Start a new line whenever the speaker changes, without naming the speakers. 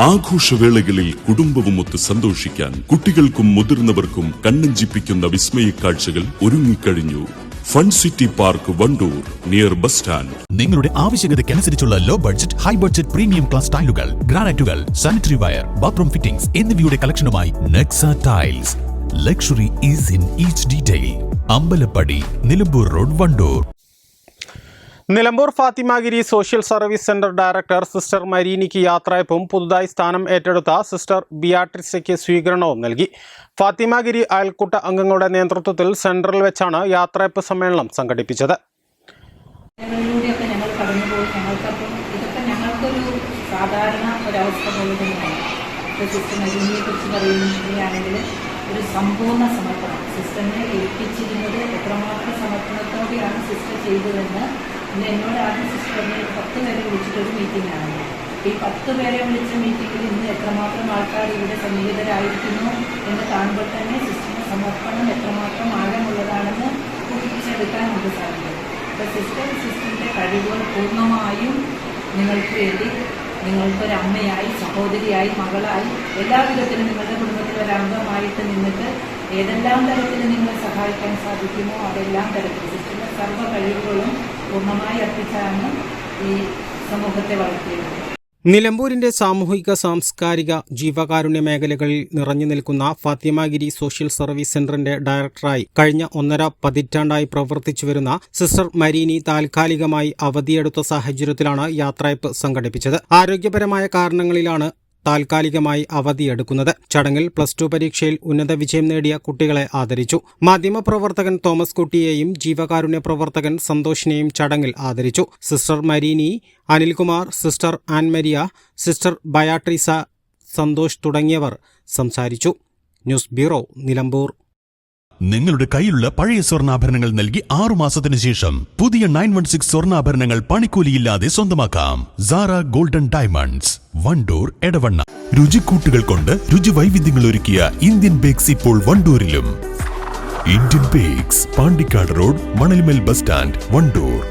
ആഘോഷവേളകളിൽ കുടുംബവുമൊത്ത് സന്തോഷിക്കാൻ കുട്ടികൾക്കും മുതിർന്നവർക്കും കണ്ണഞ്ചിപ്പിക്കുന്ന വിസ്മയ കാഴ്ചകൾ ഒരുങ്ങിക്കഴിഞ്ഞു. Fun city park Wandoor near bus stand.
നിങ്ങളുടെ ആവശ്യകതയ്ക്കനുസരിച്ചുള്ള low budget, high budget premium class ടൈലുകൾ, ഗ്രാനൈറ്റുകൾ, സാനിറ്ററി വയർ, ബാത്റൂം ഫിറ്റിംഗ്സ് എന്നിവയുടെ കളക്ഷനുമായി Nexa tiles. Luxury is in each detail. Ambalappadi, Nilambur road, Wandoor.
Nilambur Fathimagiri social service centre director sister മരീനിക്ക് യാത്രയപ്പും പുതുതായി സ്ഥാനം ഏറ്റെടുത്ത സിസ്റ്റർ ബിയാട്രിസയ്ക്ക് സ്വീകരണവും നൽകി. ഫാത്തിമാഗിരി അയൽക്കൂട്ട അംഗങ്ങളുടെ നേതൃത്വത്തിൽ സെന്ററിൽ വെച്ചാണ് യാത്രയപ്പ് സമ്മേളനം സംഘടിപ്പിച്ചത്.
ഒരു സമ്പൂർണ്ണ സമർപ്പണം സിസ്റ്ററിനെ ഏൽപ്പിച്ചിരുന്നത് എത്രമാത്രം സമർപ്പണത്തോടെയാണ് സിസ്റ്റർ ചെയ്തതെന്ന് എന്നോട് ആദ്യം സിസ്റ്ററിനെ 10 പേരെ വിളിച്ചിട്ടൊരു മീറ്റിംഗാണ്. ഈ 10 പേരെ വിളിച്ച മീറ്റിങ്ങിൽ ഇന്ന് എത്രമാത്രം ആൾക്കാർ ഇവിടെ സന്നിഹിതരായിരിക്കുന്നു എന്ന് കാണുമ്പോൾ തന്നെ സിസ്റ്ററിന്റെ സമർപ്പണം എത്രമാത്രം ആഴമുള്ളതാണെന്ന് ഊഹിച്ചെടുക്കാൻ നമുക്ക് സാധിക്കും. അപ്പോൾ സിസ്റ്ററിന്റെ കഴിവുകൾ പൂർണ്ണമായും നിങ്ങൾക്ക് വേണ്ടി നിങ്ങൾക്കൊരമ്മയായി, സഹോദരിയായി, മകളായി, എല്ലാവിധത്തിലും നിങ്ങളുടെ കുടുംബത്തിൽ ഒരംഗമായിട്ട് നിന്നിട്ട് ഏതെല്ലാം തരത്തിൽ നിങ്ങളെ സഹായിക്കാൻ സാധിക്കുമോ അതെല്ലാം തരത്തിൽ സിസ്റ്ററിന്റെ സർവ്വ കഴിവുകളും പൂർണ്ണമായി അർപ്പിച്ചാണ് ഈ സമൂഹത്തെ വളർത്തിയത്.
നിലമ്പൂരിന്റെ സാമൂഹിക, സാംസ്കാരിക, ജീവകാരുണ്യ മേഖലകളിൽ നിറഞ്ഞു നിൽക്കുന്ന ഫാത്തിമാഗിരി സോഷ്യൽ സർവീസ് സെന്ററിന്റെ ഡയറക്ടറായി കഴിഞ്ഞ 1.5 പതിറ്റാണ്ടായി പ്രവർത്തിച്ചുവരുന്ന സിസ്റ്റർ മരീനി താൽക്കാലികമായി അവധിയെടുത്ത സാഹചര്യത്തിലാണ് യാത്രയപ്പ് സംഘടിപ്പിച്ചത്. ആരോഗ്യപരമായ കാരണങ്ങളിലാണ് താൽക്കാലികമായി അവധിയെടുക്കുന്നത്. ചടങ്ങിൽ +2 പരീക്ഷയിൽ ഉന്നത വിജയം നേടിയ കുട്ടികളെ ആദരിച്ചു. മാധ്യമപ്രവർത്തകൻ തോമസ് കുട്ടിയെയും ജീവകാരുണ്യ പ്രവർത്തകൻ സന്തോഷിനെയും ചടങ്ങിൽ ആദരിച്ചു. Sister Marini, Anilkumar, sister Annmaria, sister Beatrice, Santhosh തുടങ്ങിയവർ സംസാരിച്ചു. News bureau, Nilambur.
നിങ്ങളുടെ കയ്യിലുള്ള പഴയ സ്വർണ്ണാഭരണങ്ങൾ നൽകി 6 മാസത്തിനു ശേഷം പുതിയ 916 സ്വർണ്ണാഭരണങ്ങൾ പണിക്കൂലിയില്ലാതെ സ്വന്തമാക്കാം. Sara golden diamonds, Wandoor, Edavanna. രുചിക്കൂട്ടുകൾ കൊണ്ട് രുചി വൈവിധ്യങ്ങൾ ഒരുക്കിയ ഇന്ത്യൻ ബേക്സ് ഇപ്പോൾ വണ്ടൂരിലും. Indian bakes, Pandikkad road, Manalmel bus stand, Wandoor.